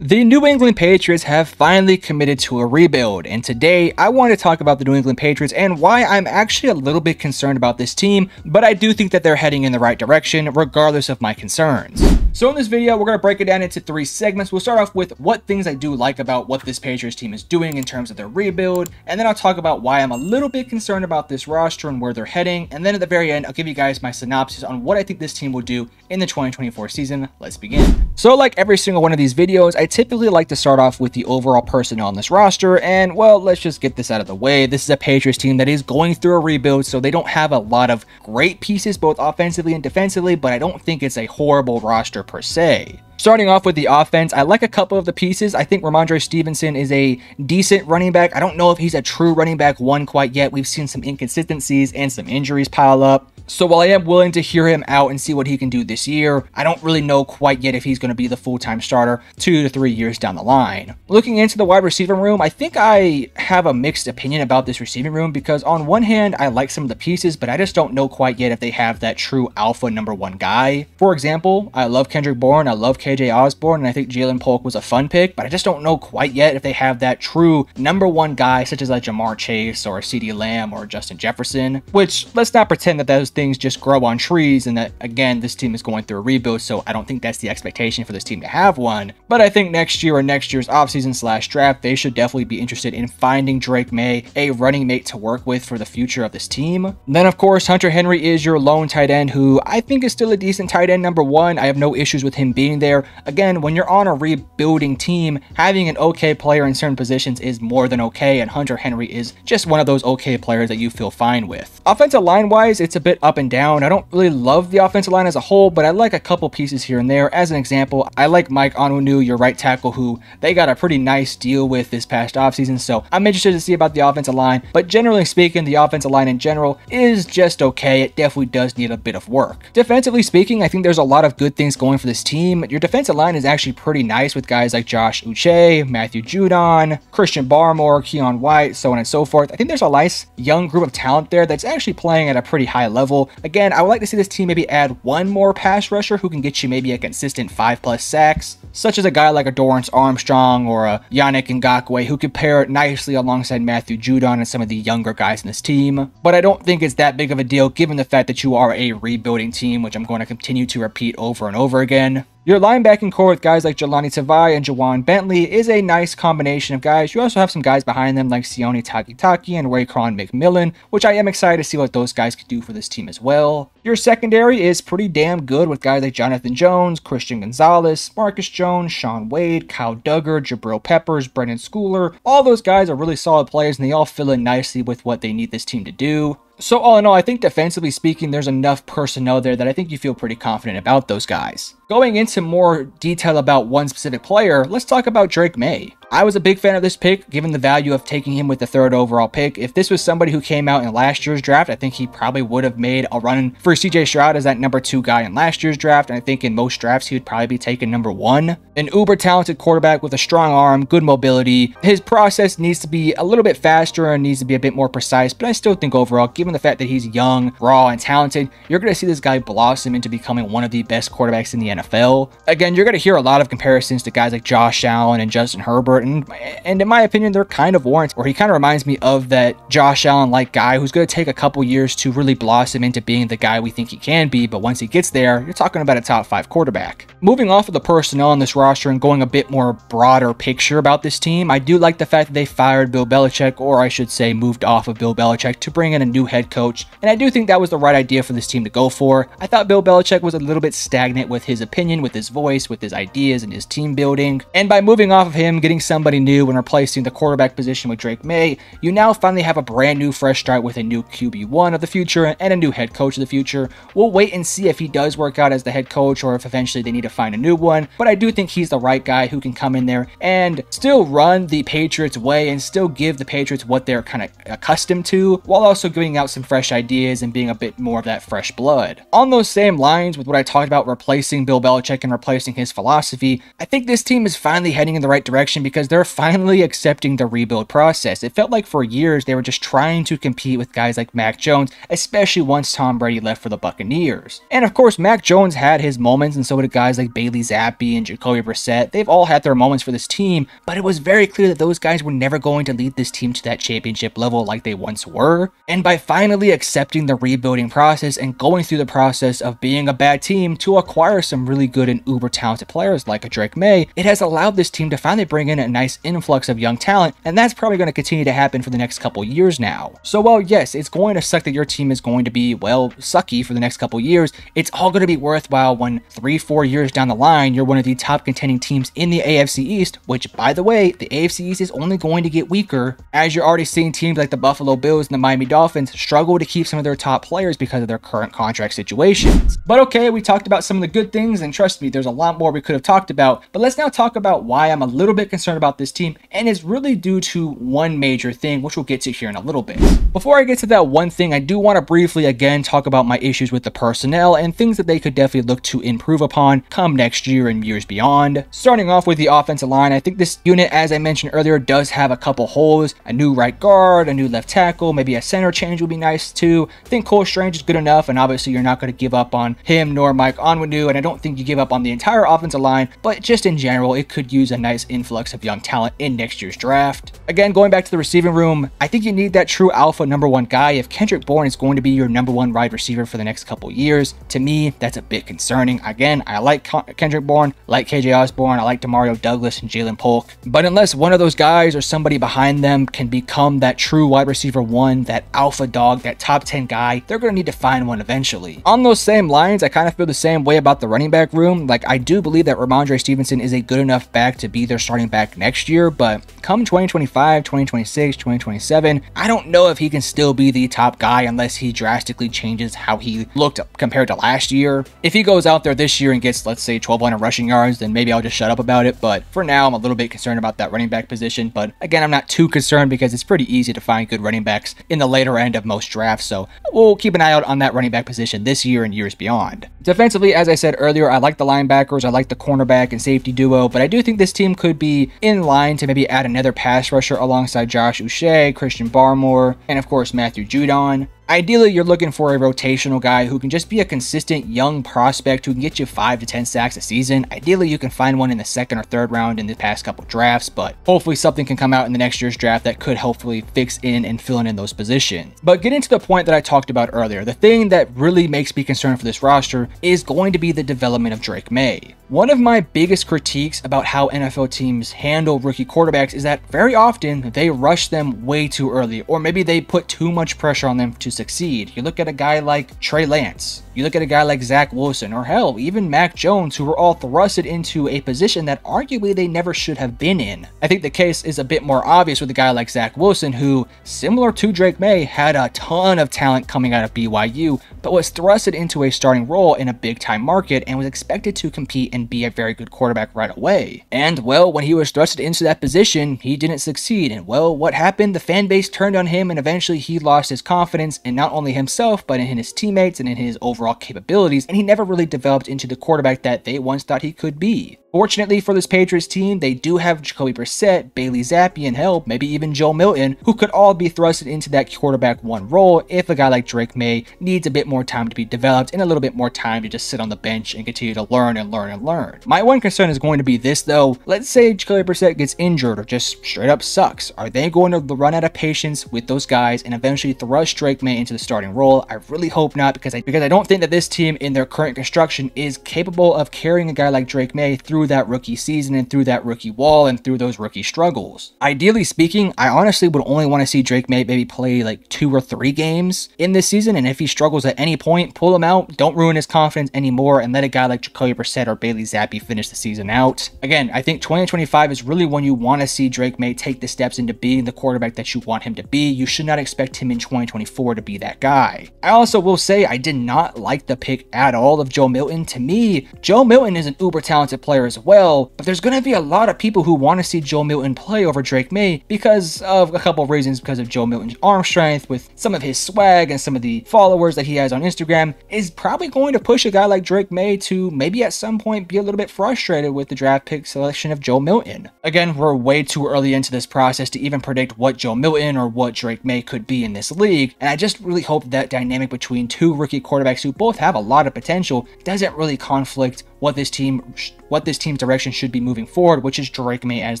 The New England Patriots have finally committed to a rebuild, and today I want to talk about the New England Patriots and why I'm actually a little bit concerned about this team, but I do think that they're heading in the right direction regardless of my concerns. So in this video, we're going to break it down into 3 segments. We'll start off with what things I do like about what this Patriots team is doing in terms of their rebuild, and then I'll talk about why I'm a little bit concerned about this roster and where they're heading, and then at the very end, I'll give you guys my synopsis on what I think this team will do in the 2024 season. Let's begin. So like every single one of these videos, I typically like to start off with the overall personnel on this roster, and well, let's just get this out of the way. This is a Patriots team that is going through a rebuild, so they don't have a lot of great pieces both offensively and defensively, but I don't think it's a horrible roster per se. Starting off with the offense, I like a couple of the pieces. I think Ramondre Stevenson is a decent running back. I don't know if he's a true running back one quite yet. We've seen some inconsistencies and some injuries pile up. So while I am willing to hear him out and see what he can do this year, I don't really know quite yet if he's going to be the full-time starter 2 to 3 years down the line. Looking into the wide receiver room, I think I have a mixed opinion about this receiving room because on one hand, I like some of the pieces, but I just don't know quite yet if they have that true alpha #1 guy. For example, I love Kendrick Bourne, I love KJ Osborne, and I think Jalen Polk was a fun pick, but I just don't know quite yet if they have that true #1 guy such as like Jamar Chase or CeeDee Lamb or Justin Jefferson, which let's not pretend that those things just grow on trees and that, again, this team is going through a rebuild, so I don't think that's the expectation for this team to have one. But I think next year or next year's offseason / draft, they should definitely be interested in finding Drake May a running mate to work with for the future of this team. And then, of course, Hunter Henry is your lone tight end, who I think is still a decent tight end #1. I have no issues with him being there. Again, when you're on a rebuilding team, having an okay player in certain positions is more than okay, and Hunter Henry is just one of those okay players that you feel fine with. Offensive line-wise, it's a bit up and down. I don't really love the offensive line as a whole, but I like a couple pieces here and there. As an example, I like Mike Onwenu, your right tackle, who they got a pretty nice deal with this past offseason, so I'm interested to see about the offensive line. But generally speaking, the offensive line in general is just okay. It definitely does need a bit of work. Defensively speaking, I think there's a lot of good things going for this team. Your defensive line is actually pretty nice with guys like Josh Uche, Matthew Judon, Christian Barmore, Keon White, so on and so forth. I think there's a nice young group of talent there that's actually playing at a pretty high level. Again, I would like to see this team maybe add one more pass rusher who can get you maybe a consistent 5+ sacks, such as a guy like a Dorrance Armstrong or a Yannick Ngakoue, who could pair nicely alongside Matthew Judon and some of the younger guys in this team. But I don't think it's that big of a deal given the fact that you are a rebuilding team, which I'm going to continue to repeat over and over again. Your linebacking core with guys like Jelani Tavai and Jawan Bentley is a nice combination of guys. You also have some guys behind them like Sione Takitaki and Raycron McMillan, which I am excited to see what those guys could do for this team as well. Your secondary is pretty damn good with guys like Jonathan Jones, Christian Gonzalez, Marcus Jones, Sean Wade, Kyle Duggar, Jabril Peppers, Brendan Schooler. All those guys are really solid players and they all fill in nicely with what they need this team to do. So all in all, I think defensively speaking, there's enough personnel there that I think you feel pretty confident about those guys. Going into more detail about one specific player, let's talk about Drake May. I was a big fan of this pick, given the value of taking him with the 3rd overall pick. If this was somebody who came out in last year's draft, I think he probably would have made a run for CJ Stroud as that #2 guy in last year's draft, and I think in most drafts he would probably be taken #1. An uber talented quarterback with a strong arm, good mobility. His process needs to be a little bit faster and needs to be a bit more precise, but I still think overall, given the fact that he's young, raw, and talented, you're going to see this guy blossom into becoming one of the best quarterbacks in the NFL. Again, you're going to hear a lot of comparisons to guys like Josh Allen and Justin Herbert, and in my opinion, they're kind of warranted, or he kind of reminds me of that Josh Allen-like guy who's going to take a couple years to really blossom into being the guy we think he can be, but once he gets there, you're talking about a top 5 quarterback. Moving off of the personnel on this roster and going a bit more broader picture about this team, I do like the fact that they fired Bill Belichick, or I should say moved off of Bill Belichick to bring in a new head coach, and I do think that was the right idea for this team to go for. I thought Bill Belichick was a little bit stagnant with his opinion, with his voice, with his ideas, and his team building, and by moving off of him, getting somebody new and replacing the quarterback position with Drake May, you now finally have a brand new fresh start with a new QB1 of the future and a new head coach of the future. We'll wait and see if he does work out as the head coach or if eventually they need to find a new one, but I do think he's the right guy who can come in there and still run the Patriots way and still give the Patriots what they're kind of accustomed to, while also giving out some fresh ideas and being a bit more of that fresh blood. On those same lines with what I talked about replacing Bill Belichick and replacing his philosophy, I think this team is finally heading in the right direction because because they're finally accepting the rebuild process. It felt like for years they were just trying to compete with guys like Mac Jones, especially once Tom Brady left for the Buccaneers. And of course, Mac Jones had his moments, and so did guys like Bailey Zappi and Jacoby Brissett. They've all had their moments for this team, but it was very clear that those guys were never going to lead this team to that championship level like they once were. And by finally accepting the rebuilding process and going through the process of being a bad team to acquire some really good and uber talented players like a Drake May, it has allowed this team to finally bring in a nice influx of young talent, and that's probably going to continue to happen for the next couple years now. So while yes, it's going to suck that your team is going to be, well, sucky for the next couple years, it's all going to be worthwhile when 3-4 years down the line, you're one of the top contending teams in the AFC East, which by the way, the AFC East is only going to get weaker, as you're already seeing teams like the Buffalo Bills and the Miami Dolphins struggle to keep some of their top players because of their current contract situations. But okay, we talked about some of the good things, and trust me, there's a lot more we could have talked about, but let's now talk about why I'm a little bit concerned about this team, and it's really due to one major thing, which we'll get to here in a little bit. Before I get to that one thing, I do want to briefly again talk about my issues with the personnel and things that they could definitely look to improve upon come next year and years beyond. Starting off with the offensive line, I think this unit, as I mentioned earlier, does have a couple holes. A new right guard, a new left tackle, maybe a center change would be nice too. I think Cole Strange is good enough, and obviously you're not going to give up on him nor Mike Onwenu, and I don't think you give up on the entire offensive line, but just in general, it could use a nice influx of young talent in next year's draft. Again, going back to the receiving room, I think you need that true alpha #1 guy. If Kendrick Bourne is going to be your #1 wide receiver for the next couple years, to me, that's a bit concerning. Again, I like Kendrick Bourne, like KJ Osborne, I like Demario Douglas and Jalen Polk, but unless one of those guys or somebody behind them can become that true wide receiver 1, that alpha dog, that top 10 guy, they're going to need to find one eventually. On those same lines, I kind of feel the same way about the running back room. Like, I do believe that Ramondre Stevenson is a good enough back to be their starting back next year, but come 2025, 2026, 2027, I don't know if he can still be the top guy unless he drastically changes how he looked compared to last year. If he goes out there this year and gets, let's say, 1,200 rushing yards, then maybe I'll just shut up about it, but for now, I'm a little bit concerned about that running back position, but again, I'm not too concerned because it's pretty easy to find good running backs in the later end of most drafts, so we'll keep an eye out on that running back position this year and years beyond. Defensively, as I said earlier, I like the linebackers, I like the cornerback and safety duo, but I do think this team could be in line to maybe add another pass rusher alongside Josh Uche, Christian Barmore, and of course Matthew Judon. Ideally, you're looking for a rotational guy who can just be a consistent young prospect who can get you 5 to 10 sacks a season. Ideally, you can find one in the 2nd or 3rd round in the past couple drafts, but hopefully something can come out in the next year's draft that could hopefully fix in and fill in those positions. But getting to the point that I talked about earlier, the thing that really makes me concerned for this roster is going to be the development of Drake May. One of my biggest critiques about how NFL teams handle rookie quarterbacks is that very often they rush them way too early, or maybe they put too much pressure on them to succeed. You look at a guy like Trey Lance, you look at a guy like Zach Wilson, or hell, even Mac Jones, who were all thrusted into a position that arguably they never should have been in. I think the case is a bit more obvious with a guy like Zach Wilson, who, similar to Drake May, had a ton of talent coming out of BYU, but was thrusted into a starting role in a big-time market and was expected to compete and be a very good quarterback right away. And, well, when he was thrusted into that position, he didn't succeed, and, well, what happened? The fan base turned on him, and eventually he lost his confidence in not only himself, but in his teammates and in his overall capabilities, and he never really developed into the quarterback that they once thought he could be. Fortunately for this Patriots team, they do have Jacoby Brissett, Bailey Zappi, and hell, maybe even Joe Milton, who could all be thrusted into that quarterback 1 role if a guy like Drake May needs a bit more time to be developed and a little bit more time to just sit on the bench and continue to learn and learn and learn. My one concern is going to be this though. Let's say Jacoby Brissett gets injured or just straight up sucks. Are they going to run out of patience with those guys and eventually thrust Drake May into the starting role? I really hope not, because I don't think that this team in their current construction is capable of carrying a guy like Drake May through that rookie season and through that rookie wall and through those rookie struggles. Ideally speaking, I honestly would only want to see Drake May maybe play like 2 or 3 games in this season, and if he struggles at any point, pull him out, don't ruin his confidence anymore, and let a guy like Jacoby Brissett or Bailey Zappi finish the season out. Again, I think 2025 is really when you want to see Drake May take the steps into being the quarterback that you want him to be. You should not expect him in 2024 to be that guy. I also will say I did not like the pick at all of Joe Milton. To me, Joe Milton is an uber talented player as well, but there's going to be a lot of people who want to see Joe Milton play over Drake May because of a couple of reasons. Because of Joe Milton's arm strength, with some of his swag and some of the followers that he has on Instagram, is probably going to push a guy like Drake May to maybe at some point be a little bit frustrated with the draft pick selection of Joe Milton. Again, we're way too early into this process to even predict what Joe Milton or what Drake May could be in this league, and I just really hope that dynamic between two rookie quarterbacks who both have a lot of potential doesn't really conflict what this team's direction should be moving forward, which is Drake May as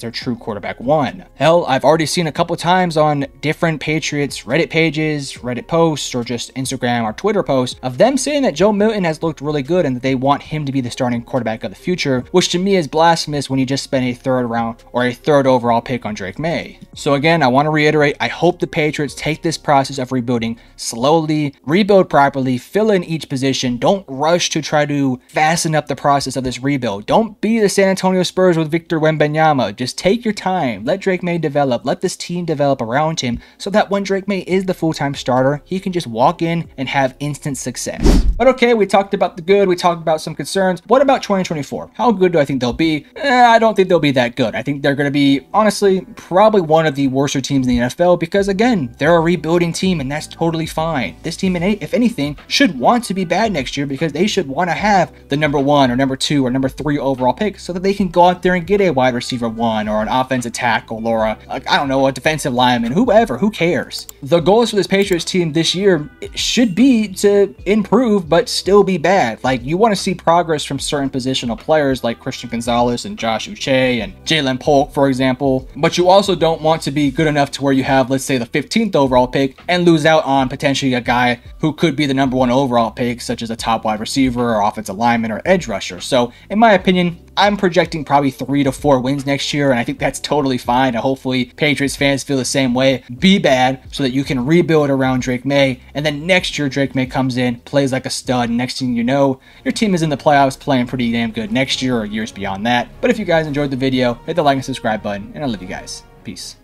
their true quarterback one. Hell, I've already seen a couple times on different Patriots Reddit pages, Reddit posts, or just Instagram or Twitter posts of them saying that Joe Milton has looked really good and that they want him to be the starting quarterback of the future, which to me is blasphemous when you just spent a third round or a third overall pick on Drake May. So again, I want to reiterate, I hope the Patriots take this process of rebuilding slowly, rebuild properly, fill in each position. Don't rush to try to fasten up the process of this rebuild. Don't be the San Antonio Spurs with Victor Wembanyama. Just take your time. Let Drake May develop. Let this team develop around him so that when Drake May is the full-time starter, he can just walk in and have instant success. But okay, we talked about the good. We talked about some concerns. What about 2024? How good do I think they'll be? I don't think they'll be that good. I think they're going to be, honestly, probably one of the worser teams in the NFL because, again, they're a rebuilding team and that's totally fine. This team, if anything, should want to be bad next year because they should want to have the number 1 or number 2 or number 3 overall pick so that they can go out there and get a wide receiver 1 or an offensive tackle or a defensive lineman, whoever, who cares? The goals for this Patriots team this year should be to improve but still be bad. Like, you want to see progress from certain positional players like Christian Gonzalez and Josh Uche and Jalen Polk, for example, but you also don't want to be good enough to where you have, let's say, the 15th overall pick and lose out on potentially a guy who could be the number 1 overall pick, such as a top wide receiver or offensive lineman or edge rusher. So in my opinion, I'm projecting probably 3 to 4 wins next year, and I think that's totally fine. And hopefully Patriots fans feel the same way. Be bad so that you can rebuild around Drake May, and then next year Drake May comes in, plays like a stud, and next thing you know, your team is in the playoffs playing pretty damn good next year or years beyond that. But if you guys enjoyed the video, hit the like and subscribe button, and I love you guys. Peace.